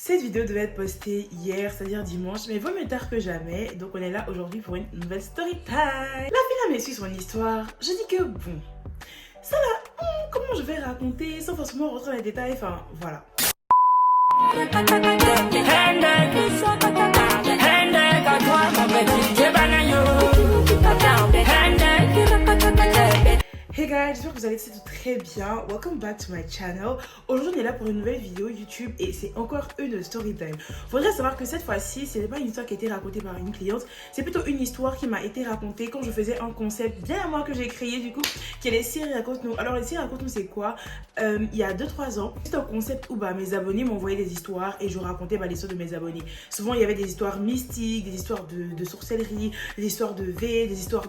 Cette vidéo devait être postée hier, c'est-à-dire dimanche, mais vaut mieux tard que jamais. Donc on est là aujourd'hui pour une nouvelle story time. La fille me suit son histoire. Je dis que bon, ça là, comment je vais raconter sans forcément rentrer dans les détails, enfin voilà. Hey guys, j'espère que vous allez tous très bien. Welcome back to my channel. Aujourd'hui, on est là pour une nouvelle vidéo YouTube et c'est encore une story time. Faudrait savoir que cette fois-ci, ce n'est pas une histoire qui a été racontée par une cliente, c'est plutôt une histoire qui m'a été racontée quand je faisais un concept bien à moi que j'ai créé du coup, qui est les séries raconte-nous. Alors les séries raconte-nous c'est quoi? Il y a 2-3 ans, c'était un concept où mes abonnés m'envoyaient des histoires et je racontais l'histoire de mes abonnés. Souvent, il y avait des histoires mystiques, des histoires de sorcellerie, des histoires de V, des histoires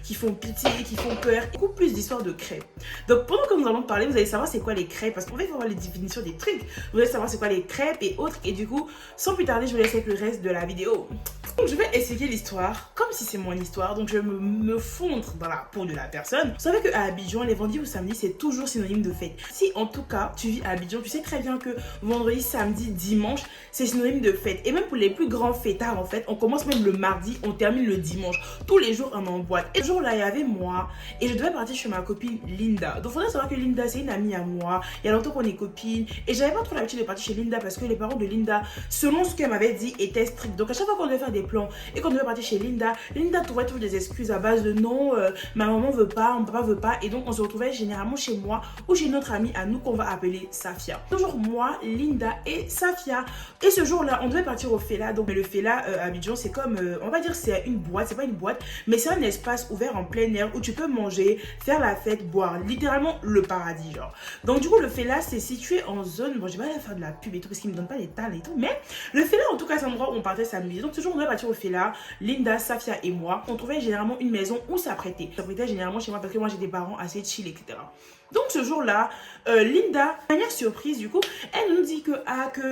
qui font pitié, qui font peur, et beaucoup plus d'histoires de crêpes. Donc pendant que nous allons parler, vous allez savoir c'est quoi les crêpes, parce qu'on va voir les définitions des trucs. Vous allez savoir c'est quoi les crêpes et autres, et du coup, sans plus tarder, je vous laisse avec le reste de la vidéo. Donc je vais expliquer l'histoire comme si c'est mon histoire, donc je vais me fondre dans la peau de la personne. Vous savez qu'à Abidjan, les vendredis ou samedis, c'est toujours synonyme de fête. Si en tout cas tu vis à Abidjan, tu sais très bien que vendredi, samedi, dimanche, c'est synonyme de fête. Et même pour les plus grands fêtards en fait, on commence même le mardi, on termine le dimanche. Tous les jours on est en boîte. Et ce jour là, il y avait moi et je devais partir chez ma copine Linda. Donc il faudrait savoir que Linda c'est une amie à moi. Il y a longtemps qu'on est copines et j'avais pas trop l'habitude de partir chez Linda parce que les parents de Linda, selon ce qu'elle m'avait dit, étaient stricts. Donc à chaque fois qu'on devait faire des plans et qu'on devait partir chez Linda, Linda trouvait toujours des excuses à base de non, ma maman veut pas, mon papa veut pas, et donc on se retrouvait généralement chez moi ou chez notre amie à nous qu'on va appeler Safia. Toujours moi, Linda et Safia. Et ce jour-là, on devait partir au Fela. Donc le Fela à Abidjan, c'est comme, on va dire c'est une boîte, c'est pas une boîte, mais c'est un espace ouvert en plein air où tu peux manger, faire la fête, boire, littéralement le paradis genre. Donc du coup le Fela c'est situé en zone, bon je vais pas aller faire de la pub et tout parce qu'ils me donnent pas les talents et tout, mais le Fela en tout cas c'est un endroit où on partait samedi. Donc ce jour on devait partir au Fela, Linda, Safia et moi, on trouvait généralement une maison où ça prêtait. Ça prêtait généralement chez moi parce que moi j'ai des parents assez chill etc. Donc ce jour-là, Linda, de manière surprise du coup, elle nous dit que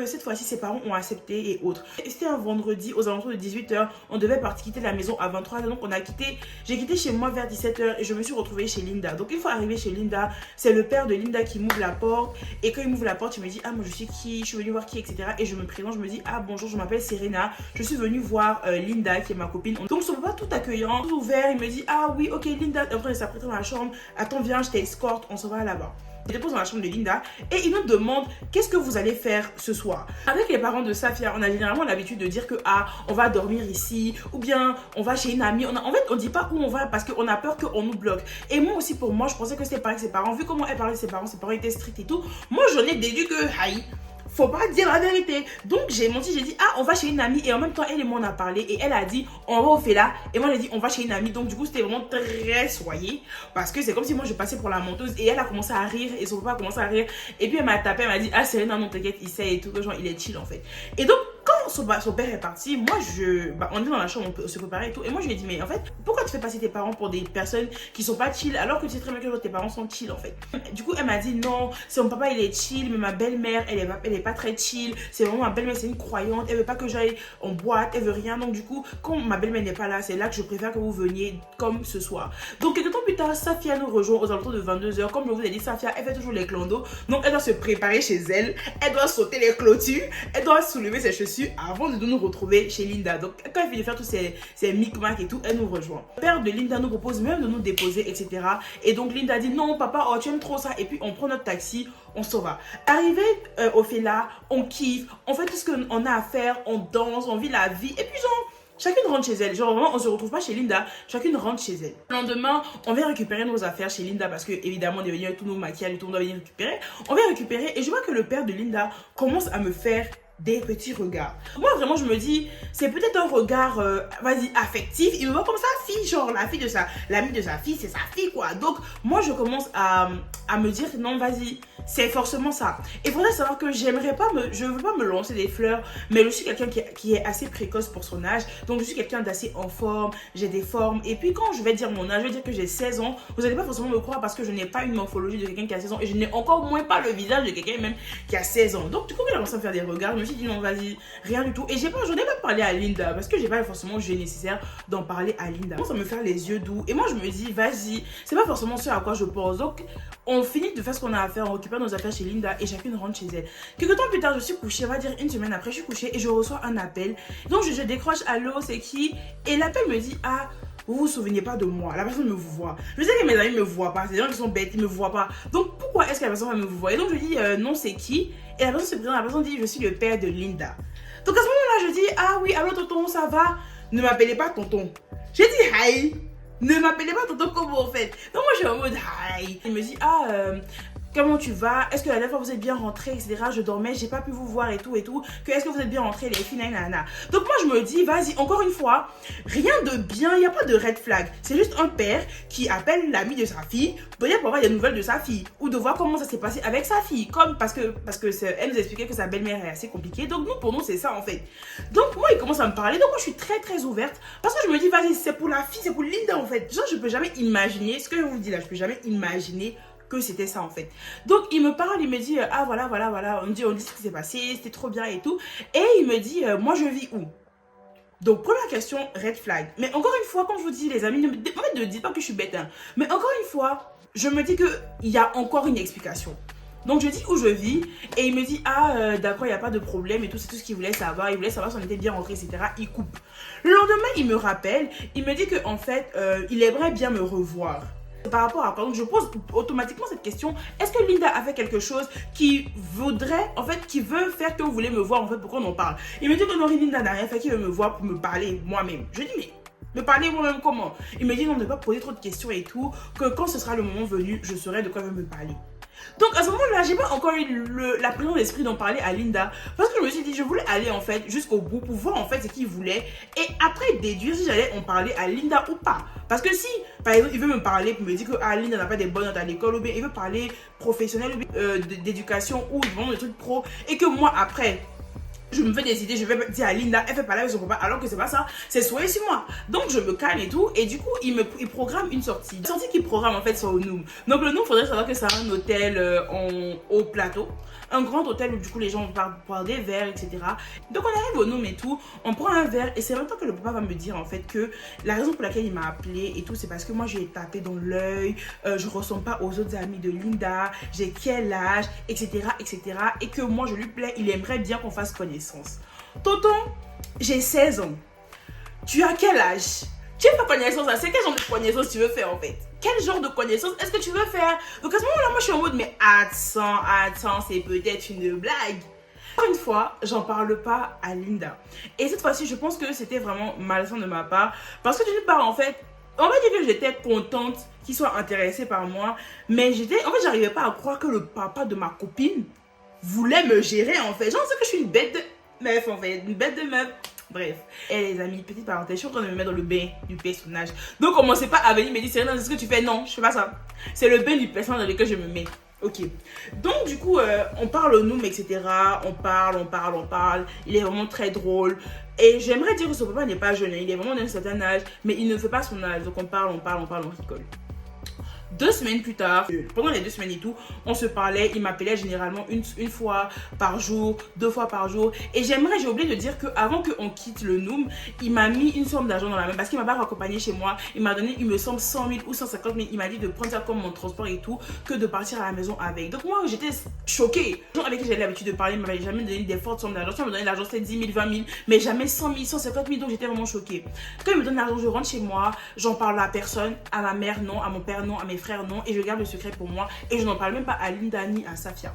cette fois-ci ses parents ont accepté et autres. C'était un vendredi aux alentours de 18h, on devait partir quitter la maison à 23h, donc j'ai quitté chez moi vers 17h et je me suis retrouvée chez Linda. Donc une fois arrivée chez Linda, c'est le père de Linda qui m'ouvre la porte et quand il m'ouvre la porte, il me dit ah moi je suis qui, je suis venue voir qui etc. Et je me présente, je me dis ah bonjour je m'appelle Serena, je suis venue voir Linda qui est ma copine. Donc son papa tout accueillant, tout ouvert, il me dit ah oui ok Linda, après il s'apprête dans la chambre, attends viens je t'escorte, on se va là-bas. Je dépose dans la chambre de Linda et il nous demande qu'est-ce que vous allez faire ce soir. Avec les parents de Safia, on a généralement l'habitude de dire que on va dormir ici ou bien on va chez une amie. En fait, on dit pas où on va parce qu'on a peur qu'on nous bloque. Et moi aussi, pour moi, je pensais que c'était pareil que ses parents. Vu comment elle parlait de ses parents étaient stricts et tout. Moi, j'en ai déduit que faut pas dire la vérité. Donc j'ai menti, j'ai dit on va chez une amie et en même temps elle et moi on a parlé et elle a dit on va au Fela et moi j'ai dit on va chez une amie. Donc du coup c'était vraiment très soyé parce que c'est comme si moi je passais pour la menteuse et elle a commencé à rire et son papa a commencé à rire et puis elle m'a tapé, elle m'a dit ah Serena non t'inquiète il sait et tout, que genre il est chill en fait. Et donc quand son père est parti, moi on est dans la chambre, on se préparait et tout et moi je lui ai dit mais en fait pourquoi tu fais passer tes parents pour des personnes qui sont pas chill alors que tu sais très bien que tes parents sont chill en fait. Du coup elle m'a dit non c'est mon papa il est chill mais ma belle-mère elle est pas très chill, c'est vraiment ma belle-mère c'est une croyante, elle veut pas que j'aille en boîte, elle veut rien, donc du coup quand ma belle-mère n'est pas là c'est là que je préfère que vous veniez comme ce soir. Donc quelques temps plus tard Safia nous rejoint aux alentours de 22h. Comme je vous ai dit Safia elle fait toujours les clandos, donc elle doit se préparer chez elle, elle doit sauter les clôtures, elle doit soulever ses chaussures avant de nous retrouver chez Linda. Donc quand elle finit de faire tous ces micmacs et tout, elle nous rejoint. Le père de Linda nous propose même de nous déposer etc. Et donc Linda dit non papa oh tu aimes trop ça et puis on prend notre taxi, on s'en va. Arrivé au Fela, on kiffe, on fait tout ce qu'on a à faire, on danse, on vit la vie et puis genre chacune rentre chez elle. Genre vraiment on se retrouve pas chez Linda, chacune rentre chez elle. Le lendemain on vient récupérer nos affaires chez Linda parce que évidemment on est venu avec tous nos maquillages et tout, on doit venir récupérer. On vient récupérer et je vois que le père de Linda commence à me faire des petits regards. Moi vraiment je me dis c'est peut-être un regard vas-y affectif, il me voit comme sa fille, genre la fille de l'amie de sa fille c'est sa fille quoi. Donc moi je commence à me dire non vas-y c'est forcément ça. Et il faudrait savoir que je veux pas me lancer des fleurs, mais je suis quelqu'un qui est assez précoce pour son âge, donc je suis quelqu'un d'assez en forme, j'ai des formes, et puis quand je vais dire mon âge, je vais dire que j'ai 16 ans, vous n'allez pas forcément me croire parce que je n'ai pas une morphologie de quelqu'un qui a 16 ans, et je n'ai encore moins pas le visage de quelqu'un même qui a 16 ans. Donc du coup, il a commencé à me faire des regards, je me suis dit non, vas-y, rien du tout. Et j'en ai pas parlé à Linda parce que j'ai pas forcément le jeu nécessaire d'en parler à Linda. Ça me faire les yeux doux. Et moi, je me dis, vas-y, c'est pas forcément ce à quoi je pense. Donc, on finit de faire ce qu'on a à faire, on récupère nos affaires chez Linda et chacune rentre chez elle. Quelques temps plus tard, je suis couchée, on va dire une semaine après, je suis couchée et je reçois un appel. Donc, je décroche, allô, c'est qui? Et l'appel me dit, ah, vous vous souvenez pas de moi, la personne me voit. Je sais que mes amis me voient pas, c'est des gens qui sont bêtes, ils me voient pas. Donc pourquoi est-ce que la personne va me voir? Et donc je dis non, c'est qui? Et la personne se présente, la personne dit je suis le père de Linda. Donc à ce moment-là, je dis ah oui, allô tonton, ça va? Ne m'appelez pas tonton. J'ai dit hi. Ne m'appelez pas tonton comme vous en fait. Donc moi je suis en mode hi. Il me dit comment tu vas? Est-ce que la dernière fois vous êtes bien rentrés, etc. Je dormais, j'ai pas pu vous voir et tout. Que est-ce que vous êtes bien rentrés, les filles, nanana. Donc moi je me dis, vas-y, encore une fois, rien de bien, il n'y a pas de red flag. C'est juste un père qui appelle l'ami de sa fille, peut-être pour avoir des nouvelles de sa fille ou de voir comment ça s'est passé avec sa fille. Comme parce que elle nous expliquait que sa belle-mère est assez compliquée. Donc nous, pour nous, c'est ça en fait. Donc moi, il commence à me parler. Donc moi, je suis très très ouverte parce que je me dis, vas-y, c'est pour la fille, c'est pour Linda en fait. Genre, je peux jamais imaginer ce que je vous dis là, je peux jamais imaginer que c'était ça en fait. Donc il me parle, il me dit ah voilà, on dit ce qui s'est passé, c'était trop bien et tout. Et il me dit moi je vis où? Donc première question, red flag. Mais encore une fois, comme je vous dis les amis, ne dites pas que je suis bête hein. Mais encore une fois, je me dis que il y a encore une explication. Donc je dis où je vis et il me dit d'accord, il n'y a pas de problème et tout, c'est tout ce qu'il voulait savoir. Il voulait savoir si on était bien rentré, etc. Il coupe. Le lendemain, il me rappelle, il me dit que en fait, il aimerait bien me revoir. Par rapport à quoi? Donc je pose automatiquement cette question. Est-ce que Linda a fait quelque chose qui voudrait, en fait, qui veut faire que vous voulez me voir, en fait, pour qu'on en parle? Il me dit que non, Linda n'a rien fait, qu'il veut me voir pour me parler moi-même. Je dis, mais me parler moi-même comment? Il me dit non, ne pas poser trop de questions et tout, que quand ce sera le moment venu, je saurai de quoi il veut me parler. Donc à ce moment-là, j'ai pas encore eu la présence d'esprit d'en parler à Linda parce que je me suis dit, je voulais aller en fait jusqu'au bout pour voir en fait ce qu'il voulait et après déduire si j'allais en parler à Linda ou pas. Parce que si, par exemple, il veut me parler pour me dire que Linda n'a pas des bonnes notes à l'école ou bien il veut parler professionnel ou d'éducation ou vraiment des trucs pro et que moi après, je me fais des idées, je vais dire à Linda, elle fait parler avec son papa alors que c'est pas ça, c'est soyez sur moi. Donc je me calme et tout, et du coup il programme une sortie. La sortie qu'il programme en fait c'est au Noom. Donc le Noom, il faudrait savoir que c'est un hôtel au plateau. Un grand hôtel où du coup les gens vont boire des verres, etc. Donc on arrive au Noom et tout, on prend un verre et c'est en même temps que le papa va me dire en fait que la raison pour laquelle il m'a appelé et tout c'est parce que moi je lui ai tapé dans l'œil, je ressemble pas aux autres amis de Linda, j'ai quel âge, etc. Et que moi je lui plais, il aimerait bien qu'on fasse connaissance. Tonton, j'ai 16 ans. Tu as quel âge? Tu veux pas connaissance là? C'est quel genre de connaissance tu veux faire en fait? Quel genre de connaissance est-ce que tu veux faire? Donc à ce moment-là, moi je suis en mode mais attends, c'est peut-être une blague. Encore une fois, j'en parle pas à Linda. Et cette fois-ci, je pense que c'était vraiment malsain de ma part. Parce que d'une part, en fait, on va dire que j'étais contente qu'il soit intéressé par moi. Mais j'arrivais pas à croire que le papa de ma copine voulait me gérer en fait. Genre, c'est que je suis une bête de meuf en fait. Une bête de meuf. Bref. Et les amis, petite parenthèse, je suis en train de me mettre dans le bain du personnage. Donc, commencez pas à venir me dire, Serena, c'est ce que tu fais. Non, je fais pas ça. C'est le bain du personnage dans lequel je me mets. Ok. Donc, du coup, on parle au Noom, etc. On parle. Il est vraiment très drôle. Et j'aimerais dire que son papa n'est pas jeune. Il est vraiment d'un certain âge. Mais il ne fait pas son âge. Donc, on parle, on rigole. 2 semaines plus tard, pendant les 2 semaines et tout, on se parlait, il m'appelait généralement une fois par jour, 2 fois par jour. Et j'ai oublié de dire qu'avant qu'on quitte le Noom, il m'a mis une somme d'argent dans la main parce qu'il m'a pas raccompagné chez moi. Il m'a donné, il me semble, 100 000 ou 150 000. Il m'a dit de prendre ça comme mon transport et tout, que de partir à la maison avec. Donc moi, j'étais choquée. Les gens avec qui j'avais l'habitude de parler ne m'avaient jamais donné des fortes sommes d'argent. Si on me donnait l'argent, c'était 10 000, 20 000, mais jamais 100 000, 150 000. Donc j'étais vraiment choquée. Quand il me donne l'argent, je rentre chez moi, j'en parle à personne, à ma mère non, à mon père non, à mes frères non, et je garde le secret pour moi et je n'en parle même pas à Linda ni à Safia.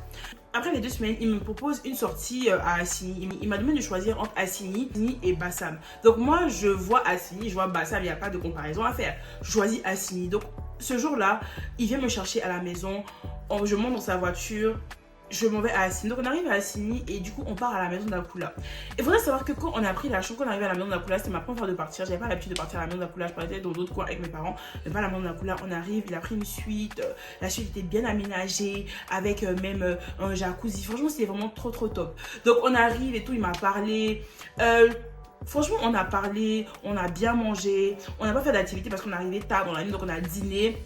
Après les 2 semaines, il me propose une sortie à Assigny. Il m'a demandé de choisir entre Assigny et Bassam. Donc moi, je vois Assigny, je vois Bassam, il n'y a pas de comparaison à faire. Je choisis Assigny. Donc ce jour-là, il vient me chercher à la maison. Je monte dans sa voiture. Je m'en vais à Assigny. Donc on arrive à Assigny et du coup on part à la maison d'Akula. Il faudrait savoir que quand on a pris la chambre, quand on arrive à la maison d'Akula, c'était ma première fois de partir. J'avais pas l'habitude de partir à la maison d'Akula. Je partais dans d'autres coins avec mes parents. Mais pas à la maison d'Akula. On arrive, il a pris une suite. La suite était bien aménagée avec même un jacuzzi. Franchement, c'était vraiment trop top. Donc on arrive et tout, il m'a parlé. Franchement, on a parlé, on a bien mangé. On n'a pas fait d'activité parce qu'on arrivait tard dans la nuit, donc on a dîné.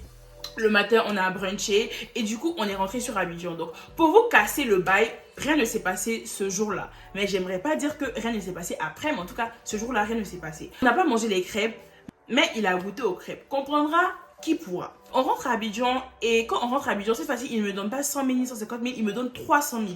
Le matin, on a brunché et du coup, on est rentré sur Abidjan. Donc, pour vous casser le bail, rien ne s'est passé ce jour-là. Mais j'aimerais pas dire que rien ne s'est passé après, mais en tout cas, ce jour-là, rien ne s'est passé. On n'a pas mangé les crêpes, mais il a goûté aux crêpes. Comprendra qui pourra. On rentre à Abidjan et quand on rentre à Abidjan, cette fois-ci, il ne me donne pas 100 000 ni 150 000, il me donne 300 000.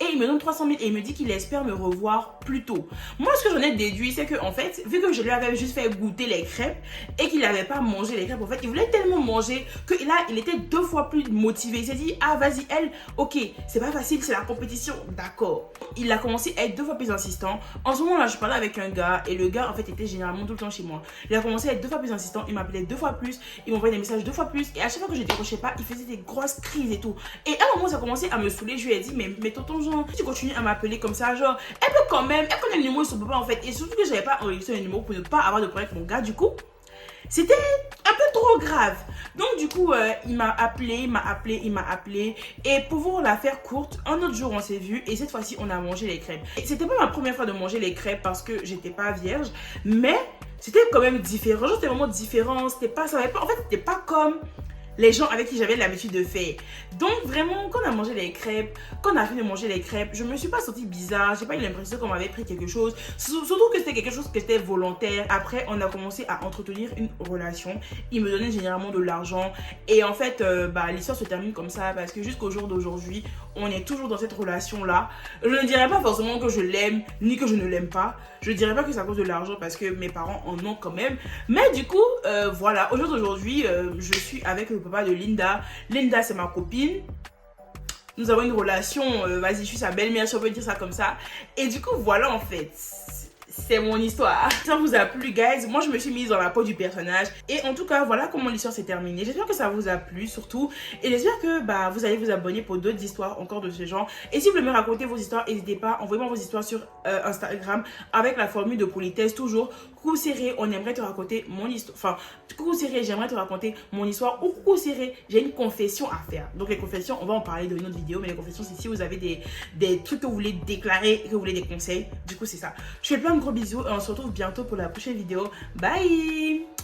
Et il me donne 300 000 et il me dit qu'il espère me revoir plus tôt. Moi, ce que j'en ai déduit, c'est que en fait, vu que je lui avais juste fait goûter les crêpes et qu'il n'avait pas mangé les crêpes, en fait, il voulait tellement manger que là, il était 2 fois plus motivé. Il s'est dit, ah, vas-y, elle, ok, c'est pas facile, c'est la compétition, d'accord. Il a commencé à être 2 fois plus insistant. En ce moment-là, je parlais avec un gars et le gars, en fait, était généralement tout le temps chez moi. Il a commencé à être 2 fois plus insistant, il m'appelait 2 fois plus, il m'envoyait des messages 2 fois plus et à chaque fois que je décrochais pas, il faisait des grosses crises et tout. Et à un moment, ça a commencé à me saouler. Je lui ai dit, mais tonton Jean, si tu continues à m'appeler comme ça, genre, elle peut quand même, elle connaît le numéro de son papa en fait. Et surtout que j'avais pas enregistré le numéro pour ne pas avoir de problème avec mon gars, du coup, c'était un peu trop grave. Donc du coup, il m'a appelé. Et pour vous la faire courte, un autre jour on s'est vu et cette fois-ci on a mangé les crêpes. Et c'était pas ma première fois de manger les crêpes parce que j'étais pas vierge, mais c'était quand même différent. C'était vraiment différent. C'était pas, ça avait pas, en fait, c'était pas comme les gens avec qui j'avais l'habitude de faire. Donc vraiment, quand on a mangé les crêpes, quand on a fini de manger les crêpes, je me suis pas sentie bizarre, j'ai pas eu l'impression qu'on m'avait pris quelque chose, surtout que c'était quelque chose qui était volontaire. Après, on a commencé à entretenir une relation, il me donnait généralement de l'argent et en fait, l'histoire se termine comme ça parce que jusqu'au jour d'aujourd'hui, on est toujours dans cette relation-là. Je ne dirais pas forcément que je l'aime, ni que je ne l'aime pas. Je ne dirais pas que c'est à cause de l'argent parce que mes parents en ont quand même. Mais du coup, voilà, au jour d'aujourd'hui, je suis avec le papa de Linda. Linda, c'est ma copine. Nous avons une relation, vas-y, je suis sa belle-mère, si on peut dire ça comme ça. Et du coup, voilà en fait. C'est mon histoire. Ça vous a plu, guys? Moi, je me suis mise dans la peau du personnage. Et en tout cas, voilà comment l'histoire s'est terminée. J'espère que ça vous a plu, surtout. Et j'espère que vous allez vous abonner pour d'autres histoires encore de ce genre. Et si vous voulez me raconter vos histoires, n'hésitez pas. Envoyez-moi vos histoires sur Instagram avec la formule de politesse toujours. Coucou Cyré, on aimerait te raconter mon histoire. Enfin, coucou Cyré, j'aimerais te raconter mon histoire. Ou coucou Cyré, j'ai une confession à faire. Donc les confessions, on va en parler dans une autre vidéo. Mais les confessions, c'est si vous avez des trucs que vous voulez déclarer, que vous voulez des conseils. Du coup, c'est ça. Je fais plein de gros bisous et on se retrouve bientôt pour la prochaine vidéo. Bye!